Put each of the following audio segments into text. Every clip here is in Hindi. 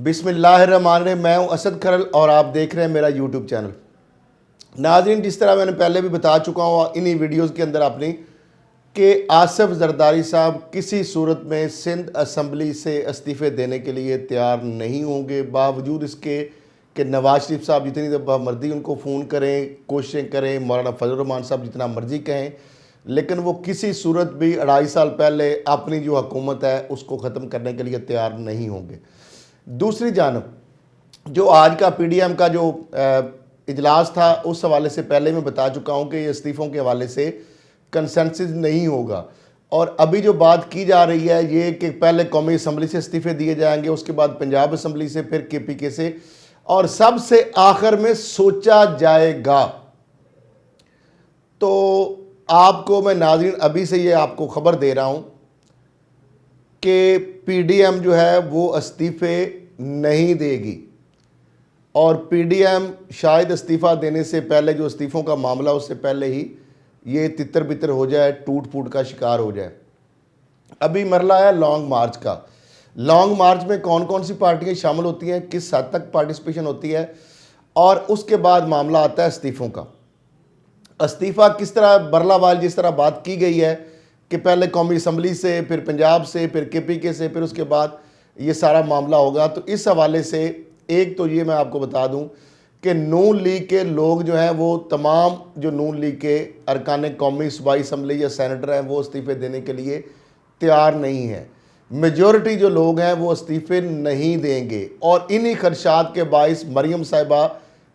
बिस्मिल्लाहिर्रहमानिर्रहीम। मैं हूं असद खरल और आप देख रहे हैं मेरा यूट्यूब चैनल। नाज़रीन, जिस तरह मैंने पहले भी बता चुका हूं इन्हीं वीडियोस के अंदर अपनी कि आसिफ जरदारी साहब किसी सूरत में सिंध असम्बली से इस्तीफ़े देने के लिए तैयार नहीं होंगे, बावजूद इसके कि नवाज शरीफ साहब जितनी दफ़ा मर्जी उनको फ़ोन करें, कोशिशें करें, मौलाना फजल रहमान साहब जितना मर्जी कहें, लेकिन वो किसी सूरत भी 2.5 साल पहले अपनी जो हुकूमत है उसको ख़त्म करने के लिए तैयार नहीं होंगे। दूसरी जानब जो आज का PDM का जो इजलास था उस हवाले से पहले मैं बता चुका हूँ कि ये इस्तीफ़ों के हवाले से कंसेंसस नहीं होगा। और अभी जो बात की जा रही है ये कि पहले कौमी असम्बली से इस्तीफ़े दिए जाएंगे, उसके बाद पंजाब असम्बली से, फिर KPK से, और सबसे आखिर में सोचा जाएगा। तो आपको मैं नाज़रीन अभी से ये आपको ख़बर दे रहा हूँ कि PDM जो है वो इस्तीफ़े नहीं देगी, और PDM शायद इस्तीफ़ा देने से पहले, जो इस्तीफ़ों का मामला उससे पहले ही ये तितर बितर हो जाए, टूट फूट का शिकार हो जाए। अभी मरला है लॉन्ग मार्च का। लॉन्ग मार्च में कौन कौन सी पार्टियां शामिल होती हैं, किस हद तक पार्टिसिपेशन होती है, और उसके बाद मामला आता है इस्तीफ़ों का। इस्तीफ़ा किस तरह बरलावाल जिस तरह बात की गई है कि पहले कौमी असम्बली से, फिर पंजाब से, फिर KPK से, फिर उसके बाद ये सारा मामला होगा। तो इस हवाले से एक तो ये मैं आपको बता दूं कि नून लीग के लोग जो हैं वो तमाम जो नून लीग के अरकान कौमी सूबाई असम्बली या सेनेटर हैं वो इस्तीफ़े देने के लिए तैयार नहीं है। मेजॉरिटी जो लोग हैं वो इस्तीफ़े नहीं देंगे, और इन्हीं खदशात के बाइस मरियम साहिबा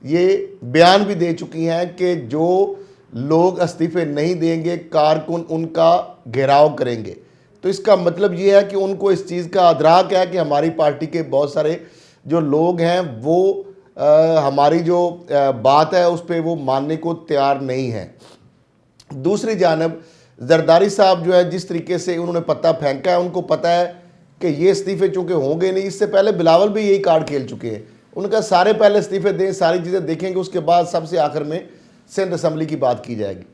ये बयान भी दे चुकी हैं कि जो लोग इस्तीफ़े नहीं देंगे कारकुन उनका घेराव करेंगे। तो इसका मतलब ये है कि उनको इस चीज़ का अदराक है कि हमारी पार्टी के बहुत सारे जो लोग हैं वो हमारी जो बात है उस पर वो मानने को तैयार नहीं है। दूसरी जानब जरदारी साहब जो है जिस तरीके से उन्होंने पत्ता फेंका है, उनको पता है कि ये इस्तीफ़े चूँकि होंगे नहीं। इससे पहले बिलावल भी यही कार्ड खेल चुके हैं। उनका सारे पहले इस्तीफ़े दें, सारी चीज़ें देखेंगे, उसके बाद सबसे आखिर में सिंध असम्बली की बात की जाएगी।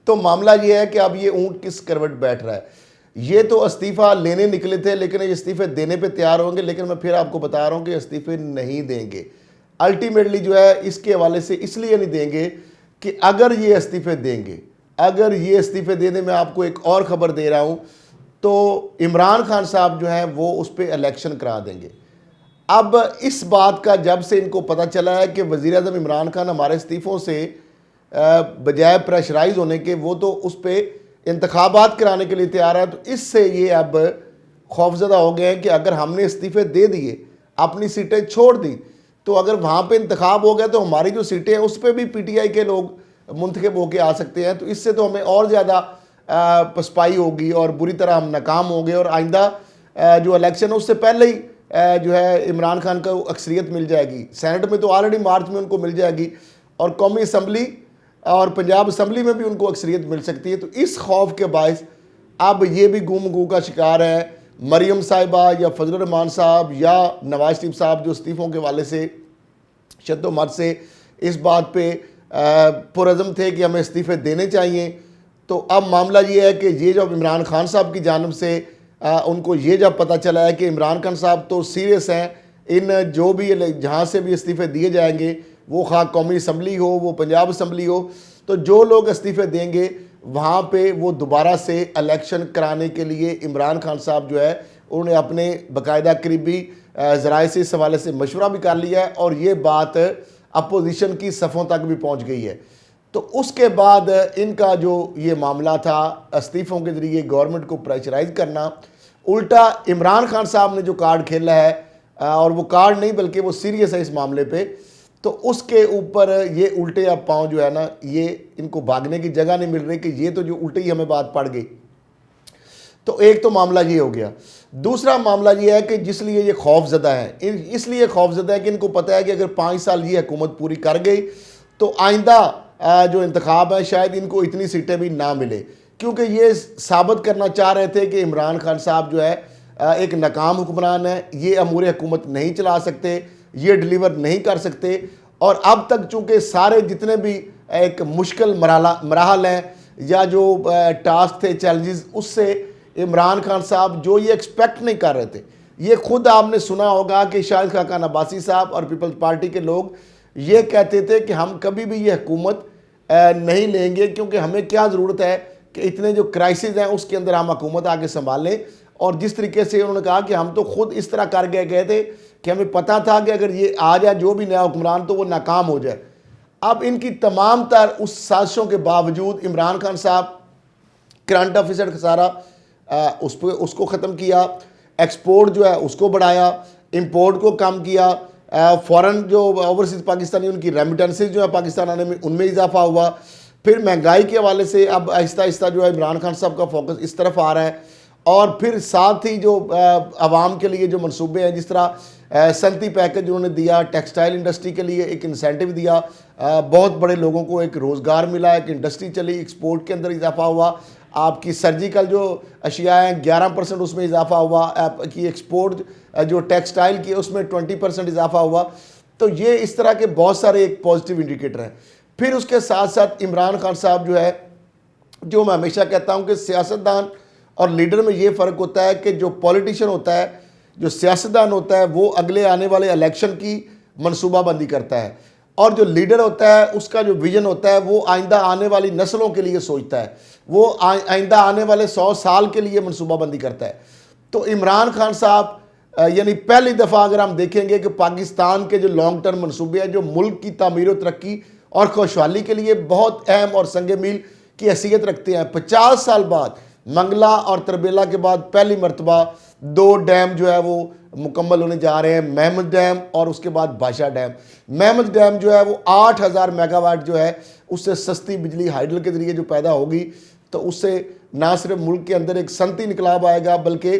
तो मामला ये है कि अब ये ऊँट किस करवट बैठ रहा है। ये तो इस्तीफ़ा लेने निकले थे, लेकिन ये इस्तीफ़े देने पे तैयार होंगे, लेकिन मैं फिर आपको बता रहा हूँ कि इस्तीफ़े नहीं देंगे। अल्टीमेटली जो है इसके हवाले से इसलिए नहीं देंगे कि अगर ये इस्तीफ़े देंगे, अगर ये इस्तीफ़े देने में आपको एक और ख़बर दे रहा हूँ, तो इमरान खान साहब जो हैं वो उस पर इलेक्शन करा देंगे। अब इस बात का जब से इनको पता चला है कि वज़ीर-ए-आज़म इमरान खान हमारे इस्तीफ़ों से बजाय प्रेशराइज होने के वो तो उस पर इंतखाबात कराने के लिए तैयार है, तो इससे ये अब खौफजदा हो गए हैं कि अगर हमने इस्तीफ़े दे दिए, अपनी सीटें छोड़ दी, तो अगर वहाँ पे इंतखाब हो गया तो हमारी जो सीटें हैं उस पर भी PTI के लोग मुंतखब होकर आ सकते हैं। तो इससे तो हमें और ज़्यादा पसपाई होगी और बुरी तरह हम नाकाम होंगे, और आइंदा जो इलेक्शन है उससे पहले ही जो है इमरान खान को अक्सरियत मिल जाएगी। सेनेट में तो ऑलरेडी मार्च में उनको मिल जाएगी, और कौमी असम्बली और पंजाब असम्बली में भी उनको अक्सरियत मिल सकती है। तो इस खौफ के बायस अब ये भी गुम गू का शिकार है मरियम साहिबा या फजल रहमान साहब या नवाज शरीफ साहब, जो इस्तीफ़ों के वाले से शद्दोमर्द से इस बात पे पुरज़म थे कि हमें इस्तीफ़े देने चाहिए। तो अब मामला ये है कि ये जब इमरान खान साहब की जानिब से उनको ये जब पता चला है कि इमरान खान साहब तो सीरियस हैं, इन जो भी जहाँ से भी इस्तीफ़े दिए जाएंगे, वो खा कौमी असम्बली हो, वो पंजाब असम्बली हो, तो जो लोग इस्तीफ़े देंगे वहाँ पे वो दोबारा से इलेक्शन कराने के लिए इमरान खान साहब जो है उन्होंने अपने बाकायदा करीबी ज़राए से इस हवाले से मशवरा भी कर लिया है, और ये बात अपोजिशन की सफ़ों तक भी पहुँच गई है। तो उसके बाद इनका जो ये मामला था इस्तीफ़ों के ज़रिए गवर्नमेंट को प्रेशराइज करना, उल्टा इमरान खान साहब ने जो कार्ड खेला है, और वो कार्ड नहीं बल्कि वो सीरियस है इस मामले पे, तो उसके ऊपर ये उल्टे अब पाँव जो है ना, ये इनको भागने की जगह नहीं मिल रही कि ये तो जो उल्टे ही हमें बात पड़ गई। तो एक तो मामला ये हो गया। दूसरा मामला ये है कि जिसलिए ये खौफजदा है, इसलिए खौफजदा है कि इनको पता है कि अगर 5 साल ये हुकूमत पूरी कर गई तो आइंदा जो इंतखाब है शायद इनको इतनी सीटें भी ना मिले, क्योंकि ये साबित करना चाह रहे थे कि इमरान खान साहब जो है एक नाकाम हुक्मरान है, ये अमूर हुकूमत नहीं चला सकते, ये डिलीवर नहीं कर सकते। और अब तक चूँकि सारे जितने भी एक मुश्किल मराहल हैं या जो टास्क थे, चैलेंजेस, उससे इमरान खान साहब जो ये एक्सपेक्ट नहीं कर रहे थे ये खुद आपने सुना होगा कि शाहिद खाकान अब्बासी साहब और पीपल्स पार्टी के लोग ये कहते थे कि हम कभी भी ये हुकूमत नहीं लेंगे, क्योंकि हमें क्या ज़रूरत है कि इतने जो क्राइसिस हैं उसके अंदर हम हुकूमत आके संभालें। और जिस तरीके से उन्होंने कहा कि हम तो खुद इस तरह कर गए थे कि हमें पता था कि अगर ये आ जाए जो भी नया हुक्मरान तो वो नाकाम हो जाए। अब इनकी तमाम तर उस साजिशों के बावजूद इमरान खान साहब करंट अफेयर का सारा उसको ख़त्म किया, एक्सपोर्ट जो है उसको बढ़ाया, इंपोर्ट को कम किया, फ़ॉरेन जो ओवरसीज़ पाकिस्तानी उनकी रेमिटेंसेज जो है पाकिस्तान आने में उनमें इजाफा हुआ। फिर महंगाई के हवाले से अब आहिस्ता आहिस्ता जो है इमरान खान साहब का फोकस इस तरफ आ रहा है। और फिर साथ ही जो आवाम के लिए जो मनसूबे हैं, जिस तरह सनती पैकेज उन्होंने दिया, टेक्सटाइल इंडस्ट्री के लिए एक इंसेंटिव दिया, बहुत बड़े लोगों को एक रोज़गार मिला, एक इंडस्ट्री चली, एक्सपोर्ट के अंदर इजाफा हुआ। आपकी सर्जिकल जो अशिया हैं 11% उसमें इजाफा हुआ, आपकी एक्सपोर्ट जो टेक्सटाइल की उसमें 20% इजाफा हुआ। तो ये इस तरह के बहुत सारे एक पॉजिटिव इंडिकेटर हैं। फिर उसके साथ साथ इमरान खान साहब जो है, जो मैं हमेशा कहता हूँ कि सियासतदान और लीडर में ये फ़र्क होता है कि जो पॉलिटिशियन होता है, जो सियासतदान होता है, वो अगले आने वाले इलेक्शन की मनसूबाबंदी करता है, और जो लीडर होता है उसका जो विजन होता है वो आइंदा आने वाली नस्लों के लिए सोचता है, वो आइंदा आने वाले 100 साल के लिए मनसूबाबंदी करता है। तो इमरान खान साहब यानी पहली दफ़ा अगर हम देखेंगे कि पाकिस्तान के जो लॉन्ग टर्म मनसूबे हैं, जो मुल्क की तामीर व तरक्की और खुशहाली के लिए बहुत अहम और संग मील की हैसियत रखते हैं। 50 साल बाद मंगला और तरबेला के बाद पहली मरतबा 2 डैम जो है वो मुकम्मल होने जा रहे हैं, महमद डैम और उसके बाद बादशाह डैम। महमद डैम जो है वो 8000 मेगावाट जो है उससे सस्ती बिजली हाइडल के ज़रिए जो पैदा होगी, तो उससे ना सिर्फ मुल्क के अंदर एक सनती इनकलाब आएगा, बल्कि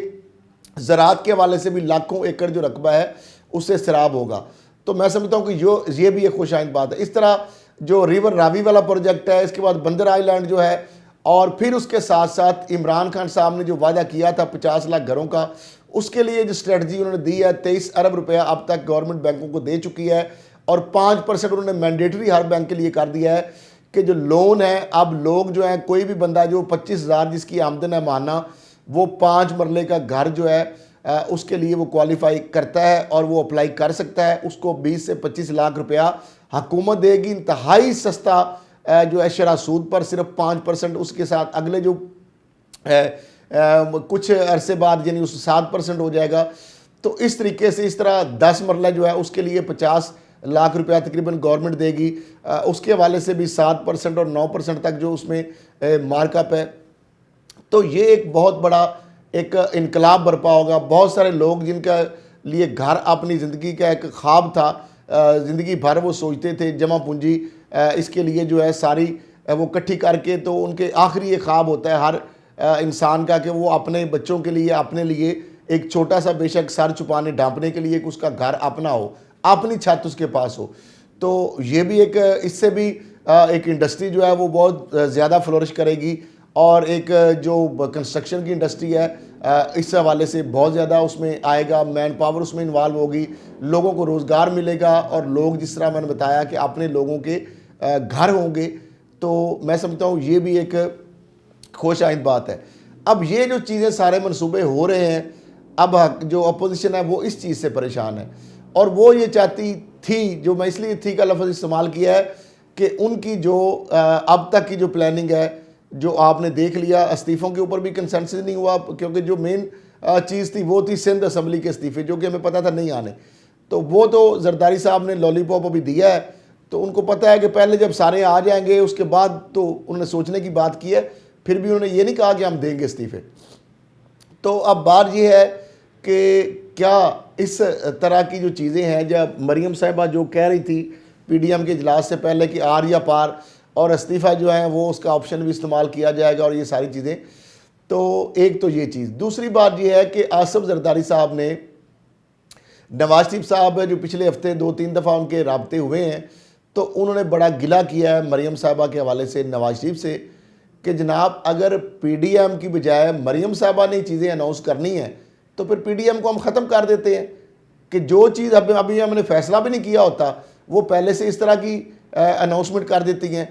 ज़राअत के हवाले से भी लाखों एकड़ जो रकबा है उससे सैराब होगा। तो मैं समझता हूँ कि ये भी एक खुशाइंद बात है। इस तरह जो रिवर रावी वाला प्रोजेक्ट है, इसके बाद बंदर आइलैंड जो है, और फिर उसके साथ साथ इमरान खान साहब ने जो वादा किया था 50 लाख घरों का, उसके लिए जो स्ट्रेटजी उन्होंने दी है, 23 अरब रुपया अब तक गवर्नमेंट बैंकों को दे चुकी है, और 5% उन्होंने मैंडेटरी हर बैंक के लिए कर दिया है कि जो लोन है, अब लोग जो हैं, कोई भी बंदा जो 25,000 जिसकी आमदन है माना, वो 5 मरले का घर जो है उसके लिए वो क्वालिफाई करता है और वो अप्लाई कर सकता है। उसको 20 से 25 लाख रुपया हुकूमत देगी, इंतहाई सस्ता जो है शरह सूद पर, सिर्फ 5%। उसके साथ अगले जो कुछ अरसे बाद यानी उस 7% हो जाएगा। तो इस तरीके से इस तरह 10 मरला जो है उसके लिए 50 लाख रुपया तकरीबन गवर्नमेंट देगी। उसके हवाले से भी 7% और 9% तक जो उसमें मार्कअप है। तो ये एक बहुत बड़ा एक इनकलाब बरपा होगा। बहुत सारे लोग जिनका लिए घर अपनी ज़िंदगी का एक ख्वाब था, ज़िंदगी भर वो सोचते थे जमा पूंजी इसके लिए जो है सारी वो इकट्ठी करके, तो उनके आखिरी ये ख्वाब होता है हर इंसान का कि वो अपने बच्चों के लिए, अपने लिए एक छोटा सा बेशक सर छुपाने ढांपने के लिए उसका घर अपना हो, अपनी छत उसके पास हो। तो ये भी एक इससे भी एक इंडस्ट्री जो है वो बहुत ज़्यादा फ्लोरिश करेगी, और एक जो कंस्ट्रक्शन की इंडस्ट्री है इस हवाले से बहुत ज़्यादा उसमें आएगा, मैन पावर उसमें इन्वॉल्व होगी, लोगों को रोज़गार मिलेगा, और लोग जिस तरह मैंने बताया कि अपने लोगों के घर होंगे। तो मैं समझता हूँ ये भी एक खुश आइंद बात है। अब ये जो चीज़ें सारे मनसूबे हो रहे हैं, अब जो अपोजिशन है वो इस चीज़ से परेशान है, और वो ये चाहती थी, जो मैं इसलिए थी का लफ्ज़ इस्तेमाल किया है, कि उनकी जो अब तक की जो प्लानिंग है, जो आपने देख लिया, इस्तीफ़ों के ऊपर भी कंसेंसस नहीं हुआ, क्योंकि जो मेन चीज़ थी वो थी सिंध असम्बली के इस्तीफ़े, जो कि हमें पता था नहीं आने। तो वो तो जरदारी साहब ने लॉलीपॉप अभी दिया है, तो उनको पता है कि पहले जब सारे आ जाएंगे उसके बाद तो उन्होंने सोचने की बात की है। फिर भी उन्होंने ये नहीं कहा कि हम देंगे इस्तीफ़े। तो अब बात ये है कि क्या इस तरह की जो चीज़ें हैं, जब मरीम साहिबा जो कह रही थी PDM के इजलास से पहले कि आर या पार, और इस्तीफ़ा जो है वो उसका ऑप्शन भी इस्तेमाल किया जाएगा, और ये सारी चीज़ें, तो एक तो ये चीज़। दूसरी बात ये है कि आसिफ जरदारी साहब ने नवाज शरीफ साहब जो पिछले हफ्ते 2-3 दफ़ा उनके राब्ते हुए हैं, तो उन्होंने बड़ा गिला किया है मरीम साहबा के हवाले से नवाज शरीफ से, कि जनाब अगर PDM की बजाय मरीम साहबा ने चीज़ें अनाउंस करनी है तो फिर PDM को हम ख़त्म कर देते हैं, कि जो चीज़ अभी हमने फ़ैसला भी नहीं किया होता वो पहले से इस तरह की अनाउंसमेंट कर देती हैं,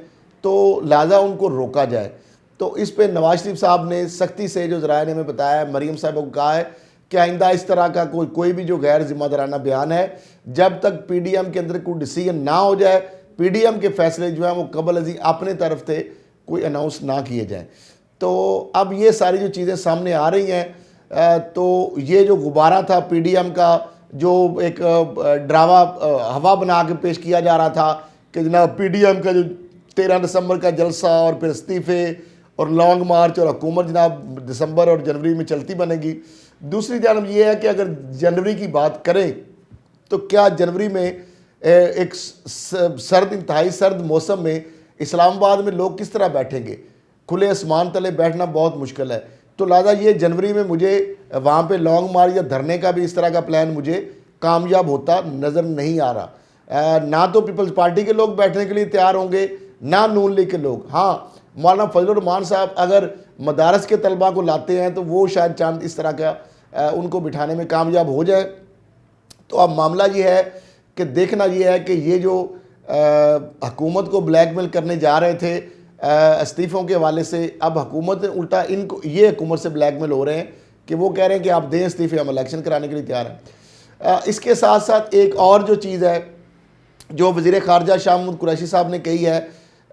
तो लिहाजा उनको रोका जाए। तो इस पे नवाज शरीफ साहब ने सख्ती से, जो ज़राए ने हमें बताया, मरीम साहब को कहा है कि आइंदा इस तरह का कोई भी जो गैर जिम्मेदाराना बयान है, जब तक पीडीएम के अंदर कोई डिसीजन ना हो जाए, पीडीएम के फैसले जो हैं वो कबल अजी अपने तरफ से कोई अनाउंस ना किए जाएं। तो अब ये सारी जो चीज़ें सामने आ रही हैं, तो ये जो गुब्बारा था पीडीएम का, जो एक ड्रावा हवा बना के पेश किया जा रहा था कि जनाब पीडीएम का जो 13 दिसंबर का जलसा और फिर इस्तीफे और लॉन्ग मार्च और हुकूमत जनाब दिसंबर और जनवरी में चलती बनेगी। दूसरी जानब ये है कि अगर जनवरी की बात करें तो क्या जनवरी में एक सर्द, इंतहाई सर्द मौसम में इस्लामाबाद में लोग किस तरह बैठेंगे? खुले आसमान तले बैठना बहुत मुश्किल है। तो लिहाजा ये जनवरी में मुझे वहाँ पे लॉन्ग मार्च या धरने का भी इस तरह का प्लान मुझे कामयाब होता नज़र नहीं आ रहा। ना तो पीपल्स पार्टी के लोग बैठने के लिए तैयार होंगे, ना नून लीग के लोग। हाँ, मौलाना फजलुर रहमान साहब अगर मदारस के तलबा को लाते हैं तो वो शायद चांद इस तरह का उनको बिठाने में कामयाब हो जाए। तो अब मामला ये है कि देखना ये है कि ये जो हुकूमत को ब्लैकमेल करने जा रहे थे इस्तीफ़ों के हवाले से, अब हुकूमत उल्टा इनको, ये हुकूमत से ब्लैकमेल हो रहे हैं कि वो कह रहे हैं कि आप दें इस्तीफ़े, हम इलेक्शन कराने के लिए तैयार हैं। इसके साथ साथ एक और जो चीज़ है जो वज़ीर ख़ारजा शाह महमूद कुरैशी साहब ने कही है,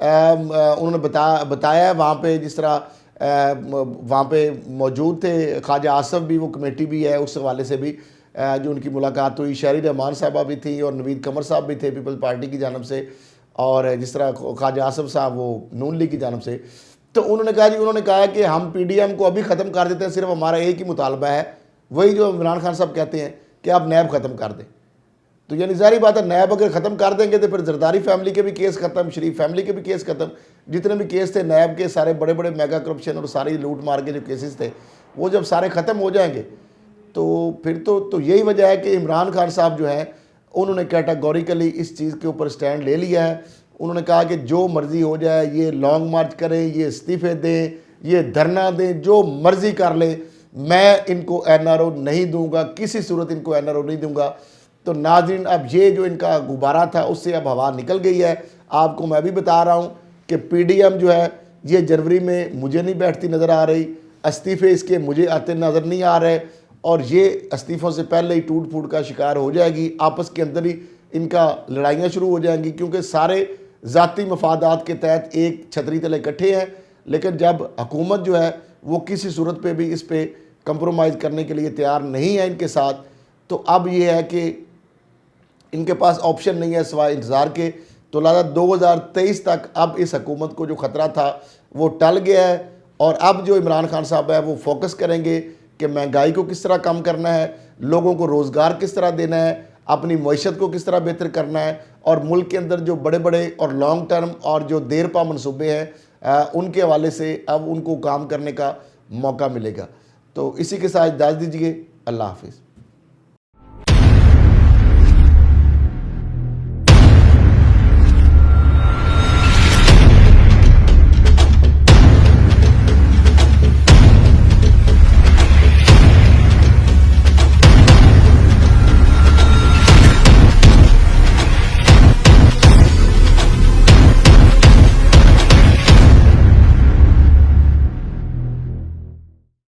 उन्होंने बताया है वहाँ पे, जिस तरह वहाँ पे मौजूद थे ख्वाजा आसफ़ भी, वो कमेटी भी है, उस हवाले से भी जो उनकी मुलाकात हुई, शहरी रहमान साहबा भी थी और नवीद कमर साहब भी थे पीपल्स पार्टी की जानब से, और जिस तरह ख्वाजा आसफ़ साहब वो नून लीग की जानब से। तो उन्होंने कहा कि हम पीडीएम को अभी ख़त्म कर देते हैं, सिर्फ हमारा एक ही मुतालबा है, वही जो इमरान खान साहब कहते हैं कि आप नैब ख़त्म कर दें। तो यानी ज़ाहिर बात है, नैब अगर ख़त्म कर देंगे तो फिर जरदारी फैमिली के भी केस ख़त्म, शरीफ फैमिली के भी केस ख़त्म, जितने भी केस थे नैब के, सारे बड़े बड़े मेगा करप्शन और सारी लूट मार के जो केसेस थे, वो जब सारे ख़त्म हो जाएंगे तो फिर तो यही वजह है कि इमरान खान साहब जो हैं उन्होंने कैटेगोरिकली इस चीज़ के ऊपर स्टैंड ले लिया है। उन्होंने कहा कि जो मर्ज़ी हो जाए, ये लॉन्ग मार्च करें, ये इस्तीफ़े दें, ये धरना दें, जो मर्ज़ी कर लें, मैं इनको एनआरओ नहीं दूंगा, किसी सूरत इनको एनआरओ नहीं दूंगा। तो नाज़रीन, अब ये जो इनका गुब्बारा था उससे अब हवा निकल गई है। आपको मैं भी बता रहा हूँ कि पीडीएम जो है ये जनवरी में मुझे नहीं बैठती नज़र आ रही, इस्तीफ़े इसके मुझे आते नज़र नहीं आ रहे, और ये इस्तीफ़ों से पहले ही टूट फूट का शिकार हो जाएगी। आपस के अंदर ही इनका लड़ाइयाँ शुरू हो जाएंगी, क्योंकि सारे ज़ाती मफादात के तहत एक छतरी तले इकट्ठे हैं। लेकिन जब हुकूमत जो है वो किसी सूरत पे भी इस पर कंप्रोमाइज़ करने के लिए तैयार नहीं है इनके साथ, तो अब ये है कि इनके पास ऑप्शन नहीं है सिवाय इंतज़ार के। तो लिहाजा 2023 तक अब इस हुकूमत को जो ख़तरा था वो टल गया है, और अब जो इमरान खान साहब है वो फोकस करेंगे कि महंगाई को किस तरह कम करना है, लोगों को रोज़गार किस तरह देना है, अपनी मईशत को किस तरह बेहतर करना है, और मुल्क के अंदर जो बड़े बड़े और लॉन्ग टर्म और जो देर पा मनसूबे हैं उनके हवाले से अब उनको काम करने का मौका मिलेगा। तो इसी के साथ इजाज़त दीजिए। अल्लाह हाफिज़।